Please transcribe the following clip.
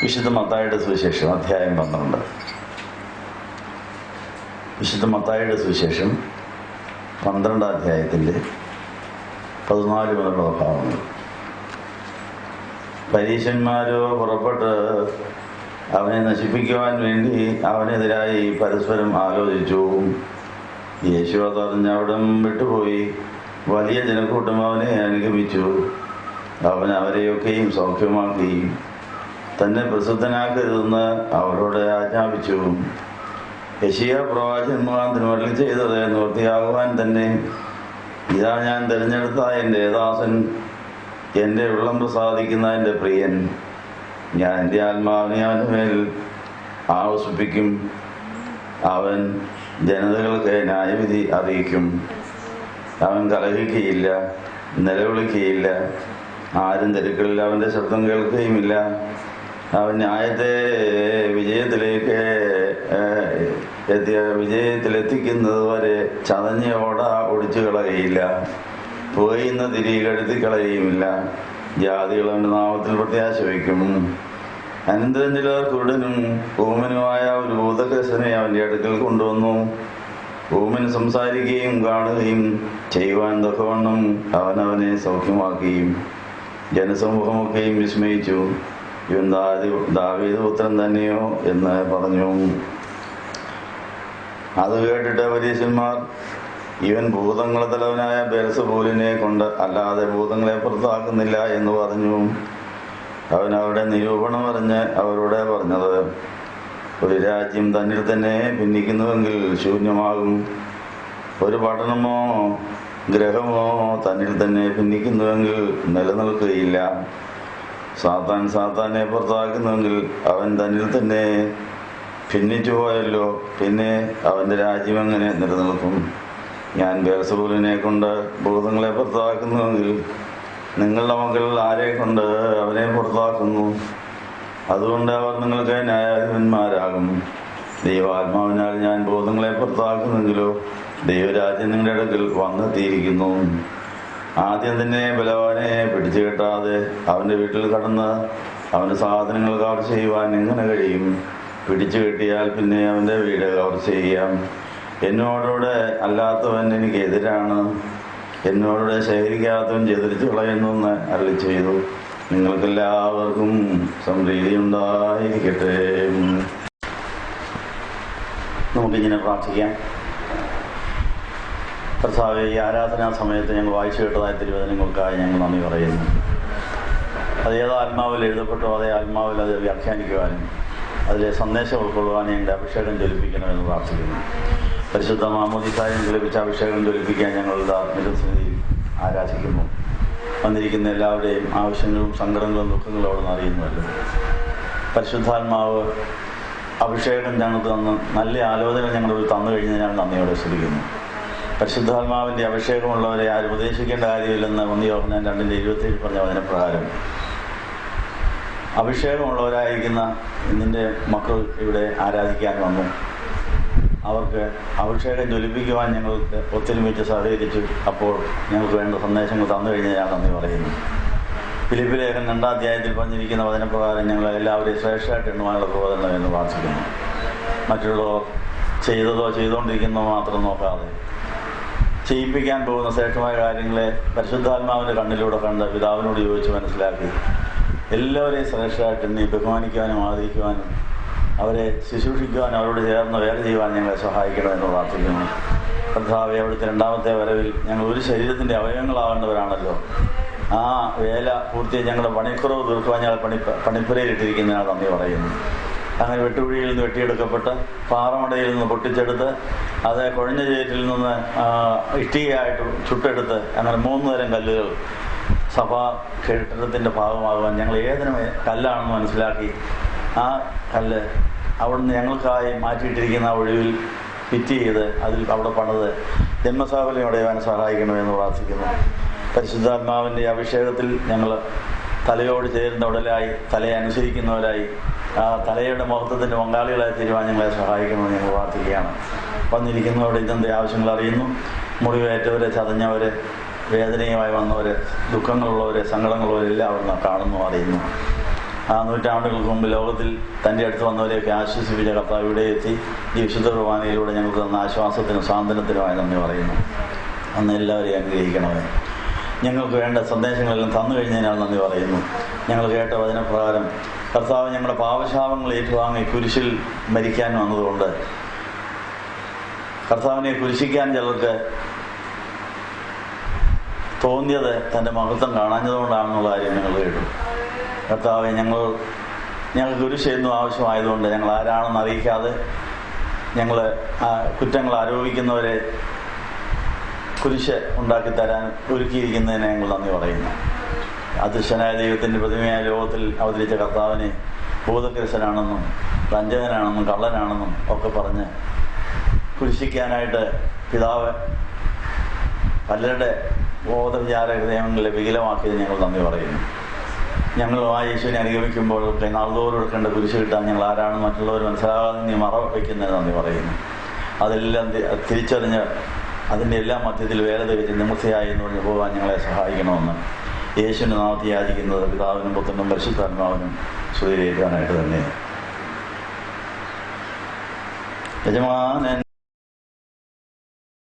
വിശുദ്ധ മത്തായിയുടെ സുവിശേഷം അധ്യായം 12. വിശുദ്ധ മത്തായിയുടെ സുവിശേഷം 12 അധ്യായത്തിൻ്റെ 14 മുതലുള്ള ഭാഗങ്ങൾ. പരീശന്മാരോ പുറപ്പെട്ട് അവനെ നശിപ്പിക്കുവാൻ വേണ്ടി അവനെതിരായി പരസ്പരം ആലോചിച്ചു. യേശു അതറിഞ്ഞ് അവിടം വിട്ടുപോയി. വലിയ ജനക്കൂട്ടം അവനെ അനുഗമിച്ചു. അവൻ അവരെയൊക്കെയും സൗഖ്യമാക്കി തന്നെ പ്രസിദ്ധനാക്കരുതെന്ന് അവരോട് ആജ്ഞാപിച്ചു. യെശയ്യാ പ്രവാചകൻ മുഖാന്തരം അരുളി ചെയ്തത് നിവൃത്തിയാകുവാൻ തന്നെ, ഇതാ ഞാൻ തിരഞ്ഞെടുത്ത എൻ്റെ ദാസൻ, എൻ്റെ ഉള്ളം പ്രസാദിക്കുന്ന എൻ്റെ പ്രിയൻ. ഞാൻ എൻ്റെ ആത്മാവിനെ അവൻ്റെ മേൽ ആവസിപ്പിക്കും. അവൻ ജനതകൾക്ക് ന്യായവിധി അറിയിക്കും. അവൻ കലഹിക്കുകയില്ല, നിലവിളിക്കുകയില്ല, ആരും തെരുക്കളിൽ അവൻ്റെ ശബ്ദം കേൾക്കുകയുമില്ല. അവൻ ന്യായത്തെ വിജയത്തിലെത്തിക്കുന്നത് വരെ ചതഞ്ഞ ഓട ഒടിച്ചു കളയുകയില്ല, പുകയുന്ന തിരി കെടുത്തി കളയുകയുമില്ല. ജാതികൾ അവൻ്റെ നാമത്തിൽ പ്രത്യാശ വയ്ക്കും. അനന്തരം ചിലർ കുരുടനും ഊമനുമായ ഒരു ഭൂതഗ്രസ്തനെ അവൻ്റെ അടുക്കൽ കൊണ്ടുവന്നു. ഊമൻ സംസാരിക്കുകയും കാണുകയും ചെയ്യുവാൻ തക്കവണ്ണം അവനെ സൗഖ്യമാക്കുകയും ജനസമൂഹമൊക്കെയും വിസ്മയിച്ചു. ഇവൻ ദാവീദ് പുത്രൻ തന്നെയോ എന്ന് പറഞ്ഞു. അത് കേട്ടിട്ട് പരീശന്മാർ, ഇവൻ ഭൂതങ്ങളെ തലവനായ ബെൽസെബൂലിനെ കൊണ്ട് അല്ലാതെ ഭൂതങ്ങളെ പുറത്താക്കുന്നില്ല എന്ന് പറഞ്ഞു. അവൻ അവരുടെ നിരൂപണം പറഞ്ഞ് അവരോട് പറഞ്ഞത്, ഒരു രാജ്യം തന്നിൽ തന്നെ ഭിന്നിക്കുന്നുവെങ്കിൽ ശൂന്യമാകും. ഒരു പട്ടണമോ ഗ്രഹമോ തന്നിൽ തന്നെ ഭിന്നിക്കുന്നുവെങ്കിൽ നിലനിൽക്കുകയില്ല. സാത്താനെ പുറത്താക്കുന്നുവെങ്കിൽ അവൻ തന്നിൽ തന്നെ ഭിന്നിച്ചു പോയല്ലോ, പിന്നെ അവൻ്റെ രാജ്യം എങ്ങനെ നിലനിൽക്കും? ഞാൻ ബെൽസെബൂലിനെ കൊണ്ട് ഭൂതങ്ങളെ പുറത്താക്കുന്നുവെങ്കിൽ നിങ്ങളുടെ മക്കൾ ആരെ കൊണ്ട് അവനെ പുറത്താക്കുന്നു? അതുകൊണ്ട് അവർ നിങ്ങൾക്ക് ന്യായാധിപന്മാരാകും. ദൈവാത്മാവിനാൽ ഞാൻ ഭൂതങ്ങളെ പുറത്താക്കുന്നെങ്കിലോ ദൈവരാജ്യം നിങ്ങളുടെ അടുക്കൽ വന്നെത്തിയിരിക്കുന്നു. ആദ്യം തന്നെ ബലവാനെ പിടിച്ചു കെട്ടാതെ അവൻ്റെ വീട്ടിൽ കടന്ന് അവൻ്റെ സാധനങ്ങൾ കവർച്ച ചെയ്യുവാൻ എങ്ങനെ കഴിയും? പിടിച്ചു കെട്ടിയാൽ പിന്നെ അവൻ്റെ വീട് കവർച്ച ചെയ്യാം. എന്നോടുകൂടെ അല്ലാത്തവൻ എനിക്ക് എതിരാണ്. എന്നോടുകൂടെ ശേഖരിക്കാത്തവൻ ചെതറിച്ചു കളയുന്നെന്ന് അരുളി ചെയ്തു. നിങ്ങൾക്കെല്ലാവർക്കും സംപ്രീതി ഉണ്ടായിരിക്കട്ടെ. നമുക്കിങ്ങനെ പ്രാർത്ഥിക്കാം. കർത്താവേ, ഈ ആരാധനാ സമയത്ത് ഞങ്ങൾ വായിച്ചു കേട്ടതായ തിരുവചനങ്ങൾക്കായി ഞങ്ങൾ നന്ദി പറയുന്നു. അത് ഏതോ ആത്മാവിൽ എഴുതപ്പെട്ടോ അതേ ആത്മാവിൽ അത് വ്യാഖ്യാനിക്കുവാനും അതിലെ സന്ദേശം ഉൾക്കൊള്ളുവാനും ഞങ്ങളുടെ അഭിഷേകം ജ്വലിപ്പിക്കണമെന്ന് പ്രാർത്ഥിക്കുന്നു. പരിശുദ്ധ മാമോദീസായം ലഭിച്ച അഭിഷേകം ജ്വലിപ്പിക്കാൻ ഞങ്ങളുടെ നിരസനയിൽ ആരാധിക്കുന്നു. വന്നിരിക്കുന്ന എല്ലാവരുടെയും ആവശ്യങ്ങളും സങ്കടങ്ങളും ദുഃഖങ്ങളും അവിടെ നിന്ന് അറിയുന്നുവല്ലോ. പരിശുദ്ധാത്മാവ് അഭിഷേകം ഞങ്ങൾക്ക് തന്ന് നല്ല ആലോചന ഞങ്ങളിൽ തന്നു കഴിഞ്ഞ് ഞാൻ നന്ദിയോടെ ശ്രദ്ധിക്കുന്നു. പരിശുദ്ധാത്മാവിൻ്റെ അഭിഷേകമുള്ളവരെ ആരും ഉപദേശിക്കേണ്ട കാര്യമില്ലെന്ന് 1 യോഹന്നാൻ 2:27 പറഞ്ഞ വചനപ്രകാരം അഭിഷേകമുള്ളവരായിരിക്കുന്ന നിൻ്റെ മക്കൾ ഇവിടെ ആരാധിക്കാൻ വന്നു. അവർക്ക് അഭിഷേകം ജ്വലിപ്പിക്കുവാൻ ഞങ്ങൾ ഒത്തൊരുമിച്ച് സഹകരിച്ചു. അപ്പോൾ ഞങ്ങൾക്ക് വേണ്ട സന്ദേശങ്ങൾ തന്നു കഴിഞ്ഞ് ഞാൻ നന്ദി പറയുന്നു. ഫിലിപ്പി ലേഖനം 2 അധ്യായത്തിൽ പറഞ്ഞിരിക്കുന്ന വചനപ്രകാരം ഞങ്ങൾ എല്ലാവരെയും ശ്രേഷ്ഠമായിട്ട് എണ്ണുവാനുള്ള പ്രബോധനം എന്ന് പ്രാർത്ഥിക്കുന്നു. മറ്റുള്ളവർ ചെയ്തതോ ചെയ്തുകൊണ്ടിരിക്കുന്നതോ മാത്രം നോക്കാതെ ചെയ്യിപ്പിക്കാൻ പോകുന്ന ശ്രേഷ്ഠമായ കാര്യങ്ങളെ പരിശുദ്ധാത്മാവിൻ്റെ കണ്ണിലൂടെ കണ്ട് പിതാവിനോട് ചോദിച്ച് മനസ്സിലാക്കി എല്ലാവരെയും ശ്രേഷ്ഠമായിട്ട് എണ്ണി ബഹുമാനിക്കുവാനും ആദരിക്കുവാനും അവരെ ശുശ്രൂഷിക്കുവാനും അവരോട് ചേർന്ന് വേല ചെയ്യുവാൻ ഞങ്ങളെ സഹായിക്കണമെന്ന് പ്രാർത്ഥിക്കുന്നു. കർത്താവേ, അവിടുത്തെ 2ാമത്തെ വരവിൽ ഞങ്ങൾ ഒരു ശരീരത്തിൻ്റെ അവയവങ്ങളാവേണ്ടവരാണല്ലോ. ആ വേല പൂർത്തിയായി ഞങ്ങളുടെ പണിക്കുറവ് തീർക്കുവാൻ ഞങ്ങൾ പണിപ്പുരയിലിട്ടിരിക്കുന്നതിനാണ് നന്ദി പറയുന്നു. അങ്ങനെ വെട്ടുകുഴിയിൽ നിന്ന് വെട്ടിയെടുക്കപ്പെട്ട് പാറമടയിൽ നിന്ന് പൊട്ടിച്ചെടുത്ത് അത് കുഴഞ്ഞ ചേറ്റിൽ നിന്ന് ഇഷ്ടികയായിട്ട് ചുട്ടെടുത്ത് അങ്ങനെ 3 തരം കല്ലുകൾ സഭാ കെട്ടിടത്തിൻ്റെ ഭാഗമാകുവാൻ ഞങ്ങൾ ഏതിനും കല്ലാണെന്ന് മനസ്സിലാക്കി ആ കല്ല് അവിടുന്ന് ഞങ്ങൾക്കായി മാറ്റിയിട്ടിരിക്കുന്ന ഒഴിവിൽ ഫിറ്റ് ചെയ്ത് അതിൽ അവിടെ പണിത് ജന്മസാഫല്യം അടയുവാൻ സഹായിക്കണമെന്ന് പ്രാർത്ഥിക്കുന്നു. പരിശുദ്ധാത്മാവിൻ്റെ അഭിഷേകത്തിൽ ഞങ്ങൾ തലയോട് ചേരുന്ന ഉടലായി തലയെ അനുസരിക്കുന്നവരായി ആ തലയുടെ മഹത്വത്തിൻ്റെ പങ്കാളികളായി തീരുവാൻ ഞങ്ങളെ സഹായിക്കണമെന്ന് ഞങ്ങൾ പ്രാർത്ഥിക്കുകയാണ്. വന്നിരിക്കുന്നവരുടെ ഇതിൻ്റെ ആവശ്യങ്ങൾ അറിയുന്നു. മുറിവേറ്റവരെ, ചതഞ്ഞവരെ, വേദനയുമായി വന്നവർ, ദുഃഖങ്ങളുള്ളവർ, സങ്കടങ്ങളുള്ളവർ എല്ലാവരും കാണുന്നു, അറിയുന്നു. പരിശുദ്ധാത്മാവിൻ്റെ അഭിഷേകത്തിൽ ഞങ്ങൾ തലയോട് ചേരുന്ന ഉടലായി തലയെ അനുസരിക്കുന്നവരായി ആ തലയുടെ മഹത്വത്തിൻ്റെ പങ്കാളികളായി തീരുവാൻ ഞങ്ങളെ സഹായിക്കണമെന്ന് ഞങ്ങൾ പ്രാർത്ഥിക്കുകയാണ്. വന്നിരിക്കുന്നവരുടെ ഇതിൻ്റെ ആവശ്യങ്ങൾ അറിയുന്നു. മുറിവേറ്റവരെ, ചതഞ്ഞവരെ, ദുഃഖങ്ങളുള്ളവരെ, സങ്കടങ്ങളുള്ളവർ എല്ലാവരും കാണുന്നു, അറിയുന്നു. ആ നൂറ്റാണ്ടുകൾക്ക് മുമ്പ് ലോകത്തിൽ തൻ്റെ അടുത്ത് വന്നവരെയൊക്കെ ആശ്വസിപ്പിച്ച കർത്താവ് ഇവിടെ എത്തി ഈ വിശുദ്ധ കുർബാനയിലൂടെ ഞങ്ങൾക്ക് തന്ന ആശ്വാസത്തിനും സാന്ത്വനത്തിനുമായി നന്ദി പറയുന്നു. അന്ന് എല്ലാവരെയും അനുഗ്രഹിക്കണമേ. ഞങ്ങൾക്ക് വേണ്ട സന്ദേശങ്ങളെല്ലാം തന്നു കഴിഞ്ഞതിനാൽ നന്ദി പറയുന്നു. ഞങ്ങൾ കേട്ട വചനപ്രകാരം കർത്താവ് ഞങ്ങളുടെ പാപശാപങ്ങൾ ഏറ്റുവാങ്ങി കുരിശിൽ മരിക്കാൻ വന്നതുകൊണ്ട് കർത്താവിനെ കുരിശിക്കാൻ ചിലർക്ക് തോന്നിയത് തൻ്റെ മഹത്വം കാണാഞ്ഞതുകൊണ്ടാണെന്നുള്ള കാര്യം ഞങ്ങൾ കേട്ടു. കർത്താവെ, ഞങ്ങൾക്ക് കുരിശ് എന്നും ആവശ്യമായതുകൊണ്ട് ഞങ്ങൾ ആരാണെന്ന് അറിയിക്കാതെ ഞങ്ങൾ കുറ്റങ്ങൾ ആരോപിക്കുന്നവരെ കുരിശ് ഉണ്ടാക്കി തരാൻ ഒരുക്കിയിരിക്കുന്നതിനെ ഞങ്ങൾ നന്ദി പറയുന്നു. അദൃശ്യനായ ദൈവത്തിൻ്റെ പ്രതിമയായ ലോകത്തിൽ അവതരിച്ച കർത്താവിനെ ഭൂതഗ്രസ്തനാണെന്നും വഞ്ചകനാണെന്നും കള്ളനാണെന്നും ഒക്കെ പറഞ്ഞ് കുരിശിക്കാനായിട്ട് പിതാവ് പലരുടെ ബോധവിചാര ഹൃദയങ്ങളെ വികലമാക്കിയത് ഞങ്ങൾ നന്ദി പറയുന്നു. ഞങ്ങൾ ആ യേശുവിനെ അനുഗമിക്കുമ്പോഴൊക്കെ നാൾതോറും എടുക്കേണ്ട കുരിശ് കിട്ടാൻ ഞങ്ങൾ ആരാണെന്ന് മറ്റുള്ളവർ മനസ്സിലാകാതെ നീ മറ വയ്ക്കുന്നതിന് നന്ദി പറയുന്നു. അതെല്ലാം തിരിച്ചറിഞ്ഞ് അതിൻ്റെ എല്ലാ മധ്യത്തിൽ വേല തികച്ച് നിവൃത്തിയായി എന്ന് പറഞ്ഞ് പോകാൻ ഞങ്ങളെ സഹായിക്കണമെന്ന് യേശുവിൻ്റെ നാമത്തിൽ യാചിക്കുന്നത് പിതാവിനും പുത്രനും പരിശുദ്ധാത്മാവിനും സ്തുതിയേൽക്കാനായിട്ട് തന്നെ. യജമാനൻ